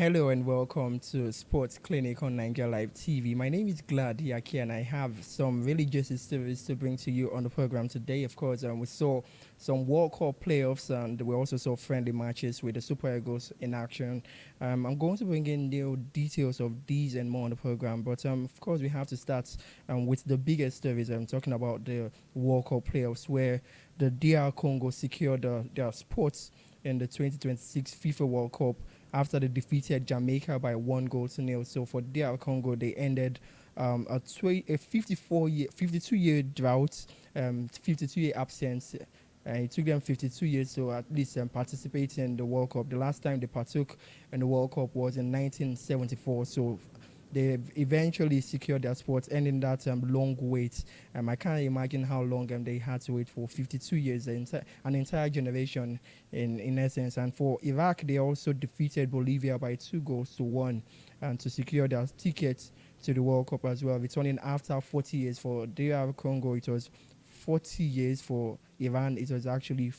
Hello and welcome to Sports Clinic on Nigeria Live TV. My name is Glad Yakie and I have some really juicy stories to bring to you on the program today. Of course, we saw some World Cup playoffs and we also saw friendly matches with the Super Eagles in action. I'm going to bring in the details of these and more on the program, but of course, we have to start with the biggest stories. I'm talking about the World Cup playoffs where the DR Congo secured their spots in the 2026 FIFA World Cup after they defeated Jamaica by 1 goal to nil. So for DR Congo, they ended a 52-year drought, 52-year absence. It took them 52 years to at least participate in the World Cup. The last time they partook in the World Cup was in 1974. So they eventually secured their spot, ending that long wait. I can't imagine how long they had to wait for 52 years, an entire generation in essence. And for Iraq, they also defeated Bolivia by 2 goals to 1 and to secure their ticket to the World Cup as well, returning after 40 years. For DR Congo, it was 40 years. For Iran, it was actually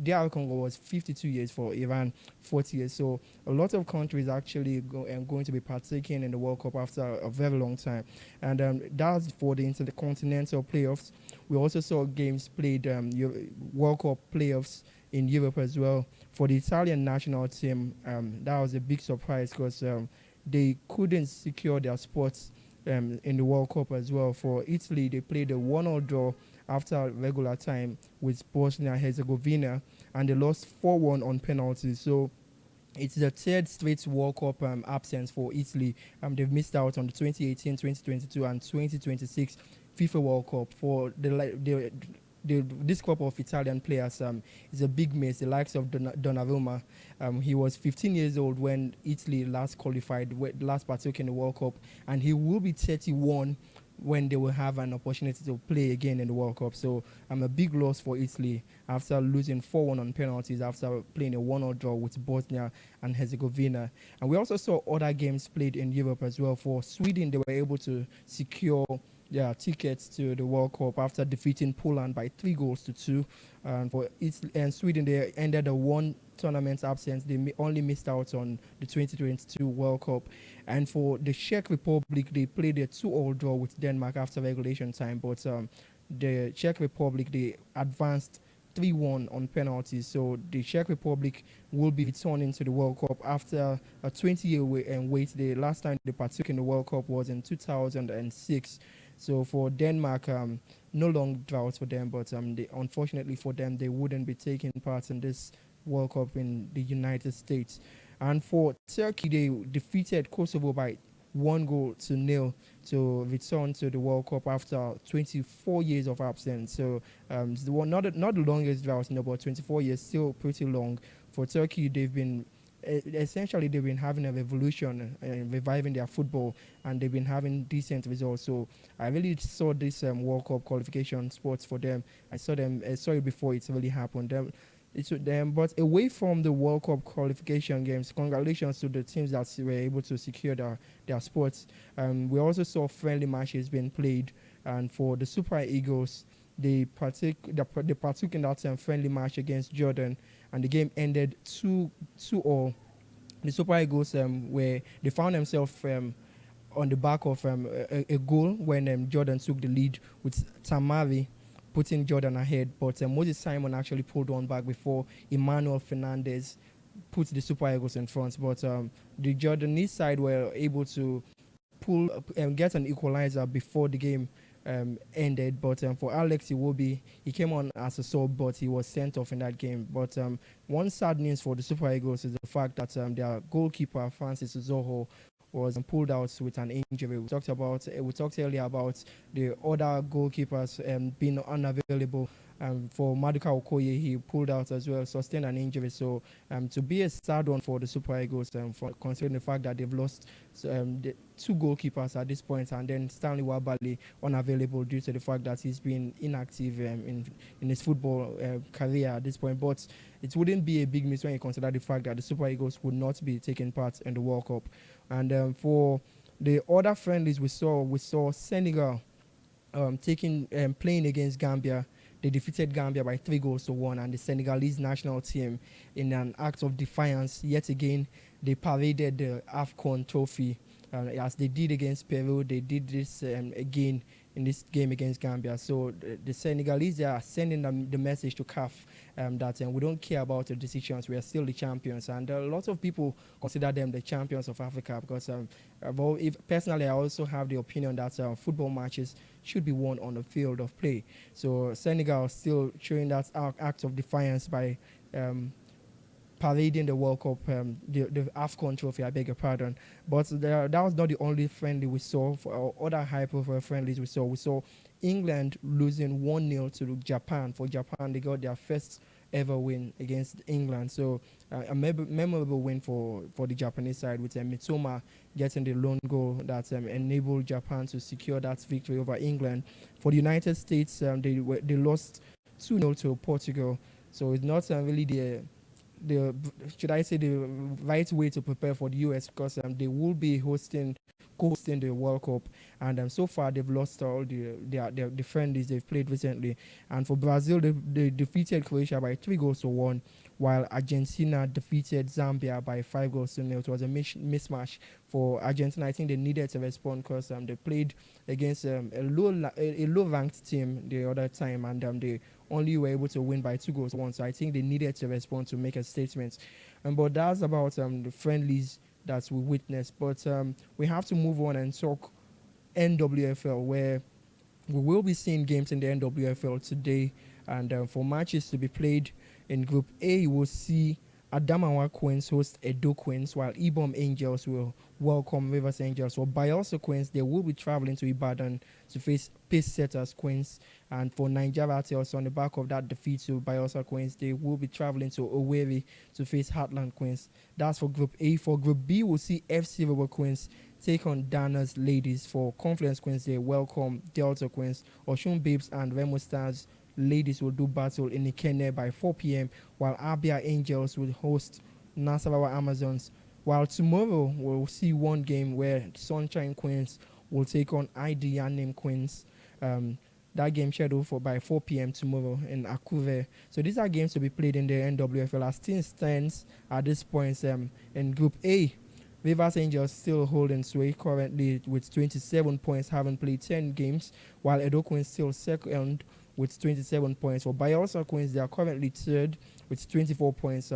DR Congo was 52 years. For Iran, 40 years. So a lot of countries actually going to be partaking in the World Cup after a very long time. And that's for the intercontinental playoffs. We also saw games played, World Cup playoffs in Europe as well. For the Italian national team, that was a big surprise because they couldn't secure their spots in the World Cup as well. For Italy, they played a 1-1 draw after regular time with Bosnia and Herzegovina, and they lost 4-1 on penalties. So it's the third straight World Cup absence for Italy. They've missed out on the 2018, 2022, and 2026 FIFA World Cup. For this group of Italian players is a big miss. The likes of Donnarumma, he was 15 years old when Italy last qualified, last partook in the World Cup, and he will be 31 when they will have an opportunity to play again in the World Cup. So a big loss for Italy after losing 4-1 on penalties after playing a 1-1 draw with Bosnia and Herzegovina. And we also saw other games played in Europe as well. For Sweden, they were able to secure tickets to the World Cup after defeating Poland by 3 goals to 2. And for Italy and Sweden, they ended a one tournament absence. They only missed out on the 2022 World Cup. And for the Czech Republic, they played a 2-2 draw with Denmark after regulation time. But the Czech Republic, they advanced 3-1 on penalties. So the Czech Republic will be returning to the World Cup after a 20-year wait. The last time they partook in the World Cup was in 2006. So for Denmark, no long drought for them, but unfortunately for them, they wouldn't be taking part in this World Cup in the United States. And for Turkey, they defeated Kosovo by 1 goal to 0 to return to the World Cup after 24 years of absence. So it's not the longest drought, but 24 years, still pretty long. For Turkey, they've been having a revolution, reviving their football, and they've been having decent results. So I really saw this World Cup qualification sports for them. I saw it before it really happened. But away from the World Cup qualification games, congratulations to the teams that were able to secure their spots. We also saw friendly matches being played, and for the Super Eagles, they partook in that friendly match against Jordan, and the game ended 2-2. The Super Eagles where they found themselves on the back of a goal when Jordan took the lead with Tamari putting Jordan ahead, but Moses Simon actually pulled one back before Emmanuel Fernandez put the Super Eagles in front. But the Jordanese side were able to get an equalizer before the game ended. But for Alex Iwobi, he came on as a sub, but he was sent off in that game. But one sad news for the Super Eagles is the fact that their goalkeeper Francis Uzoho was pulled out with an injury. We talked earlier about the other goalkeepers being unavailable. For Maduka Okoye, he pulled out as well, sustained an injury. So to be a sad one for the Super Eagles, for considering the fact that they've lost the two goalkeepers at this point, and then Stanley Wabali unavailable due to the fact that he's been inactive in his football career at this point. But it wouldn't be a big miss when you consider the fact that the Super Eagles would not be taking part in the World Cup. And for the other friendlies we saw Senegal playing against Gambia. they defeated Gambia by 3 goals to 1, and the Senegalese national team, in an act of defiance, yet again, they paraded the AFCON trophy. As they did against Peru, they did this again in this game against Gambia. So the Senegalese are sending them the message to CAF that we don't care about the decisions. We are still the champions, and a lot of people consider them the champions of Africa because, well, if personally, I also have the opinion that football matches should be won on the field of play. So Senegal still showing that act of defiance by parading the World Cup, the AFCON trophy, I beg your pardon. But that was not the only friendly we saw. For other high-profile friendlies we saw. We saw England losing 1-0 to Japan. For Japan, they got their first ever win against England. So a memorable win for the Japanese side, with Mitoma getting the lone goal that enabled Japan to secure that victory over England. For the United States, they lost 2-0 to Portugal. So it's not really the should I say the right way to prepare for the US, because they will be co-hosting the World Cup, and so far they've lost all the friendlies they've played recently. And for Brazil, they defeated Croatia by 3 goals to 1, while Argentina defeated Zambia by 5 goals to 0. It was a mismatch for Argentina. I think they needed to respond because they played against a low-ranked team the other time, and they only were able to win by 2 goals to 1. So I think they needed to respond to make a statement. But that's about the friendlies that we witnessed. But we have to move on and talk NWFL, where we will be seeing games in the NWFL today. And for matches to be played in Group A, we'll see Adamawa Queens host Edo Queens, while Ibom Angels will welcome Rivers Angels. For Bayelsa Queens, they will be traveling to Ibadan to face Pace Setters Queens. And for Nigeria Tales, on the back of that defeat to Bayelsa Queens, they will be traveling to Owerri to face Heartland Queens. That's for Group A. For Group B, we'll see FC Rubber Queens take on Dana's Ladies. For Confluence Queens, they welcome Delta Queens. Oshun Babes and Remo Stars Ladies will do battle in Ikenne by 4 p.m., while Abia Angels will host Nasarawa Amazons. While tomorrow we'll see one game where Sunshine Queens will take on ID Yanim Queens. That game scheduled for by 4 p.m. tomorrow in Akure. So these are games to be played in the NWFL. As things stands at this point in Group A, Rivers Angels still holding sway currently with 27 points, having played 10 games, while Edo Queens still second with 27 points. For Bayelsa Queens, they are currently third with 24 points,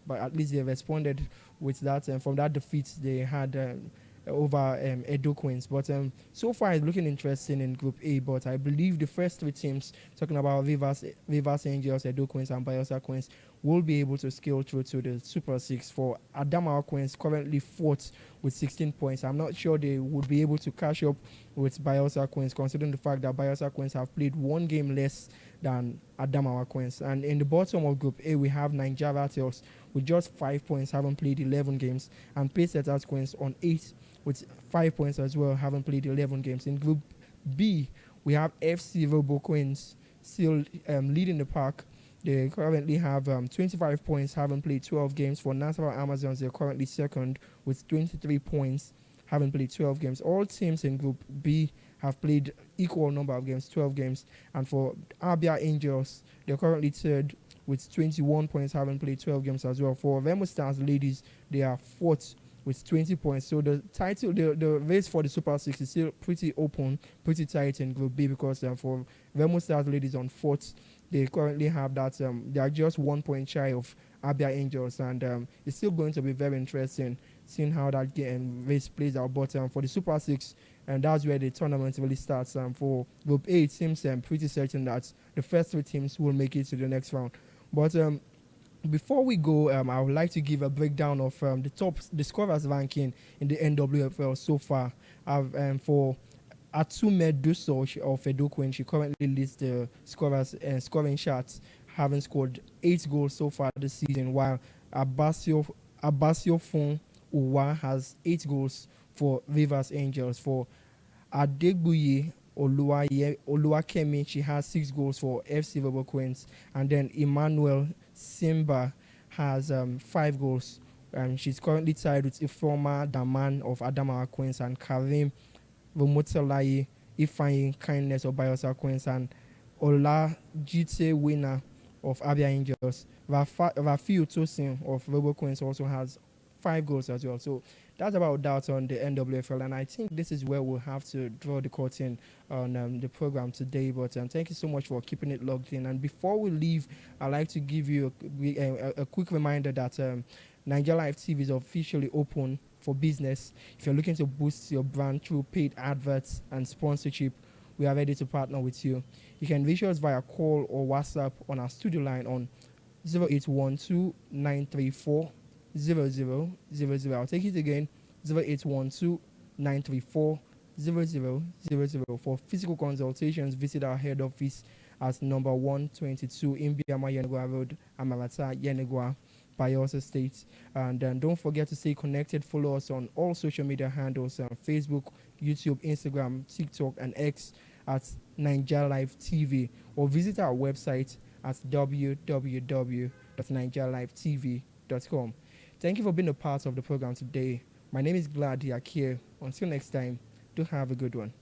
but at least they responded with that. And from that defeat they had over Edo Queens. But so far it's looking interesting in Group A, but I believe the first three teams, talking about Rivers Angels, Edo Queens and Bayelsa Queens, will be able to scale through to the Super 6. For Adamawa Queens, currently fourth with 16 points. I'm not sure they would be able to catch up with Bayelsa Queens, considering the fact that Bayelsa Queens have played one game less than Adamawa Queens. And in the bottom of Group A, we have Nigeria Tales with just 5 points, having played 11 games, and Pace Setters Queens on 8 with 5 points as well, having played 11 games. In Group B, we have FC Robo Queens still leading the pack. They currently have 25 points, having played 12 games. For Nasarawa Amazons, they're currently second with 23 points, having played 12 games. All teams in Group B have played equal number of games, 12 games. And for Abia Angels, they're currently third with 21 points, having played 12 games as well. For Remo Stars Ladies, they are fourth with 20 points. So the race for the Super 6 is still pretty open, pretty tight in Group B, because for Remo Stars Ladies on fourth, they currently have that, they are just 1 point shy of Abia Angels, and it's still going to be very interesting seeing how that game race plays out. But for the Super 6, and that's where the tournament really starts. For Group A, it seems pretty certain that the first three teams will make it to the next round. But before we go, I would like to give a breakdown of the scorers ranking in the NWFL so far. For Atume Duso of Edo Queens, she currently leads the scoring charts, having scored 8 goals so far this season, while Abasio Fon Uwa has 8 goals for Rivers Angels. For Adegbuye Oluwakemi, she has 6 goals for FC Robo Queens, and then Emmanuel Simba has 5 goals. She's currently tied with Ifeoma Daman of Adamawa Queens and Karim Romotelaye Ifeanyi Kindness of Bayelsa Queens, and Ola Jite winner of Abia Angels. Rafiu Tosin of Robo Queens also has 5 goals as well. So that's about that on the NWFL, and I think this is where we'll have to draw the curtain on the program today. But thank you so much for keeping it logged in. And before we leave, I'd like to give you a quick reminder that Nigeria Live TV is officially open for business. If you're looking to boost your brand through paid adverts and sponsorship, we are ready to partner with you. You can reach us via call or WhatsApp on our studio line on 0812 934 0000. I'll take it again, 0812 934 0000. For physical consultations, visit our head office at number 122 Imbiama Yenegua Road, Amarata, Yenegua, Bayelsa State. And then don't forget to stay connected. Follow us on all social media handles Facebook, YouTube, Instagram, TikTok, and X at Nigeria Live TV, or visit our website at www.nigerialivetv.com. Thank you for being a part of the program today. My name is Glad Yakie. Until next time, do have a good one.